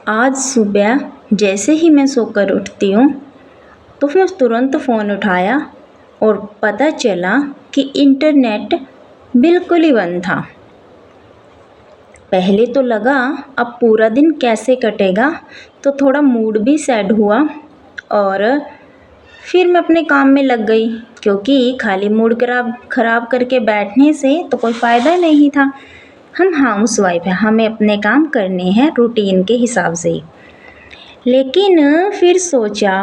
आज सुबह जैसे ही मैं सोकर उठती हूँ तो फिर तुरंत फ़ोन उठाया और पता चला कि इंटरनेट बिल्कुल ही बंद था। पहले तो लगा अब पूरा दिन कैसे कटेगा, तो थोड़ा मूड भी सैड हुआ और फिर मैं अपने काम में लग गई, क्योंकि खाली मूड खराब करके बैठने से तो कोई फ़ायदा नहीं था। हम हाउसवाइफ हैं, हमें अपने काम करने हैं रूटीन के हिसाब से ही। लेकिन फिर सोचा,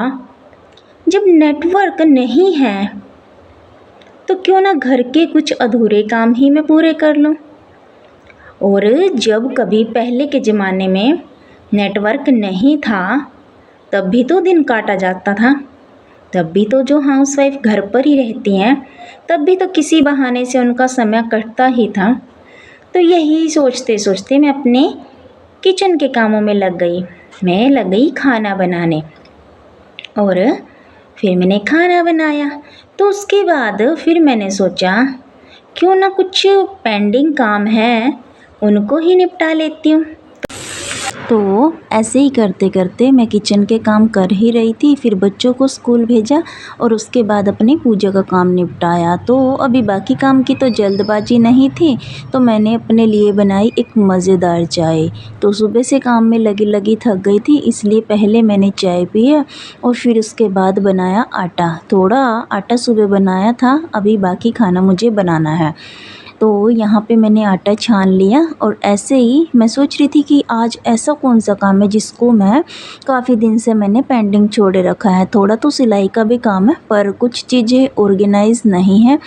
जब नेटवर्क नहीं है तो क्यों ना घर के कुछ अधूरे काम ही मैं पूरे कर लूं। और जब कभी पहले के ज़माने में नेटवर्क नहीं था तब भी तो दिन काटा जाता था। तब भी तो जो हाउसवाइफ घर पर ही रहती हैं तब भी तो किसी बहाने से उनका समय कटता ही था। तो यही सोचते सोचते मैं अपने किचन के कामों में लग गई। मैं लग गई खाना बनाने और फिर मैंने खाना बनाया। तो उसके बाद फिर मैंने सोचा, क्यों ना कुछ पेंडिंग काम है उनको ही निपटा लेती हूँ। तो ऐसे ही करते करते मैं किचन के काम कर ही रही थी, फिर बच्चों को स्कूल भेजा और उसके बाद अपनी पूजा का काम निपटाया। तो अभी बाकी काम की तो जल्दबाजी नहीं थी, तो मैंने अपने लिए बनाई एक मज़ेदार चाय। तो सुबह से काम में लगी लगी थक गई थी, इसलिए पहले मैंने चाय पिया और फिर उसके बाद बनाया आटा। थोड़ा आटा सुबह बनाया था, अभी बाकी खाना मुझे बनाना है। तो यहाँ पे मैंने आटा छान लिया और ऐसे ही मैं सोच रही थी कि आज ऐसा कौन सा काम है जिसको मैं काफ़ी दिन से मैंने पेंडिंग छोड़े रखा है। थोड़ा तो सिलाई का भी काम है पर कुछ चीज़ें ऑर्गेनाइज नहीं है,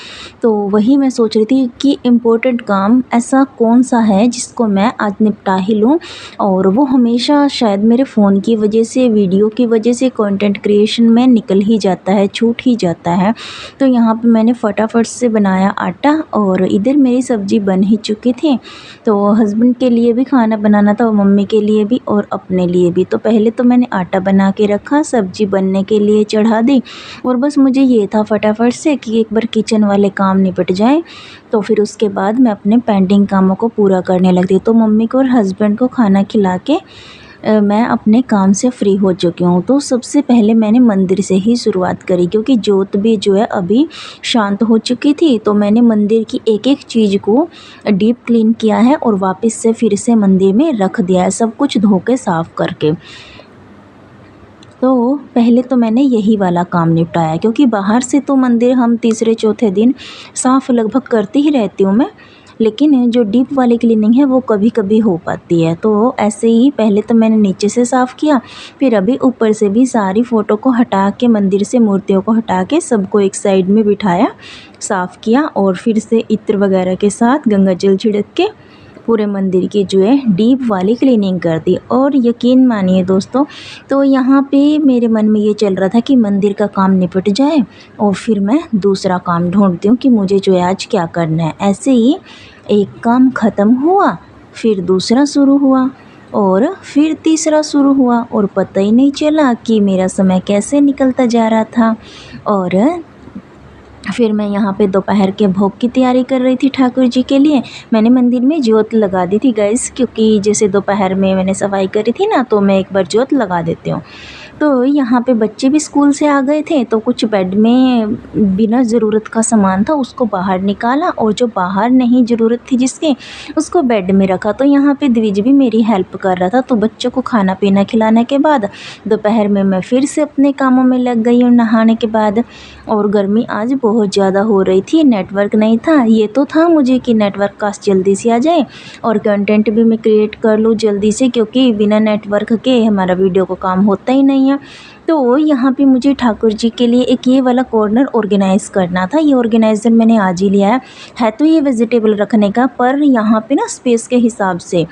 तो वही मैं सोच रही थी कि इम्पोर्टेंट काम ऐसा कौन सा है जिसको मैं आज निपटा ही लूँ। और वो हमेशा शायद मेरे फ़ोन की वजह से, वीडियो की वजह से कंटेंट क्रिएशन में निकल ही जाता है, छूट ही जाता है। तो यहाँ पे मैंने फटाफट से बनाया आटा और इधर मेरी सब्ज़ी बन ही चुकी थी। तो हस्बैंड के लिए भी खाना बनाना था और मम्मी के लिए भी और अपने लिए भी। तो पहले तो मैंने आटा बना के रखा, सब्ज़ी बनने के लिए चढ़ा दी और बस मुझे ये था फटाफट से कि एक बार किचन वाले काम निपट जाएँ, तो फिर उसके बाद मैं अपने पेंडिंग कामों को पूरा करने लगती। तो मम्मी को और हस्बैंड को खाना खिला के मैं अपने काम से फ्री हो चुकी हूँ। तो सबसे पहले मैंने मंदिर से ही शुरुआत करी, क्योंकि जोत भी जो है अभी शांत हो चुकी थी। तो मैंने मंदिर की एक एक चीज़ को डीप क्लीन किया है और वापस से फिर से मंदिर में रख दिया है, सब कुछ धो के साफ़ करके। तो पहले तो मैंने यही वाला काम निपटाया, क्योंकि बाहर से तो मंदिर हम तीसरे चौथे दिन साफ़ लगभग करती ही रहती हूँ मैं, लेकिन जो डीप वाली क्लीनिंग है वो कभी कभी हो पाती है। तो ऐसे ही पहले तो मैंने नीचे से साफ़ किया, फिर अभी ऊपर से भी सारी फ़ोटो को हटा के, मंदिर से मूर्तियों को हटा के सबको एक साइड में बिठाया, साफ़ किया और फिर से इत्र वगैरह के साथ गंगा जल छिड़क के पूरे मंदिर की जो है डीप वाली क्लीनिंग कर दी। और यकीन मानिए दोस्तों, तो यहाँ पे मेरे मन में ये चल रहा था कि मंदिर का काम निपट जाए और फिर मैं दूसरा काम ढूंढती हूँ कि मुझे जो है आज क्या करना है। ऐसे ही एक काम ख़त्म हुआ, फिर दूसरा शुरू हुआ और फिर तीसरा शुरू हुआ और पता ही नहीं चला कि मेरा समय कैसे निकलता जा रहा था। और फिर मैं यहाँ पे दोपहर के भोग की तैयारी कर रही थी ठाकुर जी के लिए। मैंने मंदिर में जोत लगा दी थी गाइस, क्योंकि जैसे दोपहर में मैंने सफाई करी थी ना, तो मैं एक बार जोत लगा देती हूँ। तो यहाँ पे बच्चे भी स्कूल से आ गए थे, तो कुछ बेड में बिना ज़रूरत का सामान था उसको बाहर निकाला और जो बाहर नहीं ज़रूरत थी जिसके, उसको बेड में रखा। तो यहाँ पे द्विज भी मेरी हेल्प कर रहा था। तो बच्चों को खाना पीना खिलाने के बाद दोपहर में मैं फिर से अपने कामों में लग गई हूँ नहाने के बाद। और गर्मी आज बहुत ज़्यादा हो रही थी, नेटवर्क नहीं था। ये तो था मुझे कि नेटवर्क काश जल्दी से आ जाए और कंटेंट भी मैं क्रिएट कर लूँ जल्दी से, क्योंकि बिना नेटवर्क के हमारा वीडियो का काम होता ही नहीं है। तो यहाँ पे मुझे ठाकुर जी के लिए एक ये वाला कॉर्नर ऑर्गेनाइज़ करना था। ये ऑर्गेनाइज़र मैंने आज ही लिया है तो ये वेजिटेबल रखने का, पर यहाँ पे ना स्पेस के हिसाब से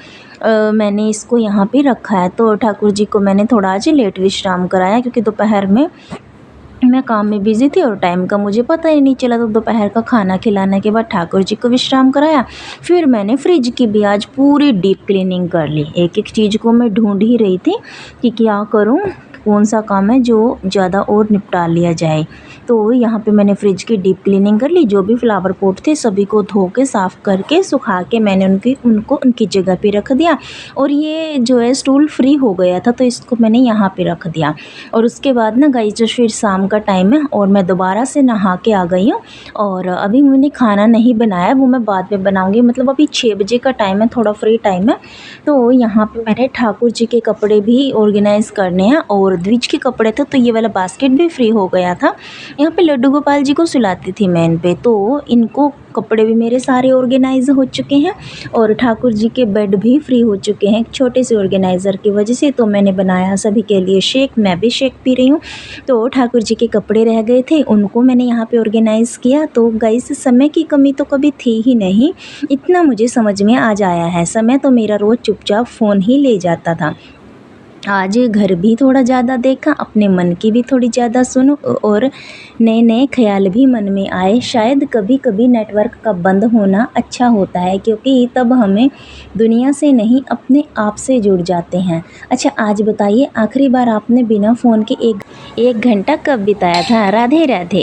मैंने इसको यहाँ पे रखा है। तो ठाकुर जी को मैंने थोड़ा आज लेट विश्राम कराया, क्योंकि दोपहर में मैं काम में बिज़ी थी और टाइम का मुझे पता ही नहीं चला। तो दोपहर का खाना खिलाने के बाद ठाकुर जी को विश्राम कराया। फिर मैंने फ्रिज की भी आज पूरी डीप क्लीनिंग कर ली। एक एक चीज़ को मैं ढूंढ ही रही थी कि क्या करूं, कौन सा काम है जो ज़्यादा और निपटा लिया जाए। तो यहाँ पे मैंने फ्रिज की डीप क्लीनिंग कर ली, जो भी फ्लावर पॉट थे सभी को धो के साफ़ करके सुखा के मैंने उनको उनकी जगह पे रख दिया। और ये जो है स्टूल फ्री हो गया था तो इसको मैंने यहाँ पे रख दिया। और उसके बाद ना गाइस जो फिर शाम का टाइम है और मैं दोबारा से नहा के आ गई हूँ। और अभी मैंने खाना नहीं बनाया, वो मैं बाद में बनाऊँगी, मतलब अभी 6 बजे का टाइम है, थोड़ा फ्री टाइम है। तो यहाँ पे मैंने ठाकुर जी के कपड़े भी ऑर्गेनाइज़ करने हैं और द्विज के कपड़े थे तो ये वाला बास्केट भी फ्री हो गया था। यहाँ पे लड्डू गोपाल जी को सुलाती थी मैं इन पे, तो इनको कपड़े भी मेरे सारे ऑर्गेनाइज हो चुके हैं और ठाकुर जी के बेड भी फ्री हो चुके हैं एक छोटे से ऑर्गेनाइज़र की वजह से। तो मैंने बनाया सभी के लिए शेक, मैं भी शेक पी रही हूँ। तो ठाकुर जी के कपड़े रह गए थे, उनको मैंने यहाँ पे ऑर्गेनाइज़ किया। तो गाइस समय की कमी तो कभी थी ही नहीं, इतना मुझे समझ में आ जाया है। समय तो मेरा रोज़ चुपचाप फ़ोन ही ले जाता था। आज घर भी थोड़ा ज़्यादा देखा, अपने मन की भी थोड़ी ज़्यादा सुनो और नए नए ख्याल भी मन में आए। शायद कभी कभी नेटवर्क का बंद होना अच्छा होता है, क्योंकि तब हमें दुनिया से नहीं अपने आप से जुड़ जाते हैं। अच्छा आज बताइए, आखिरी बार आपने बिना फ़ोन के एक घंटा कब बिताया था? राधे राधे।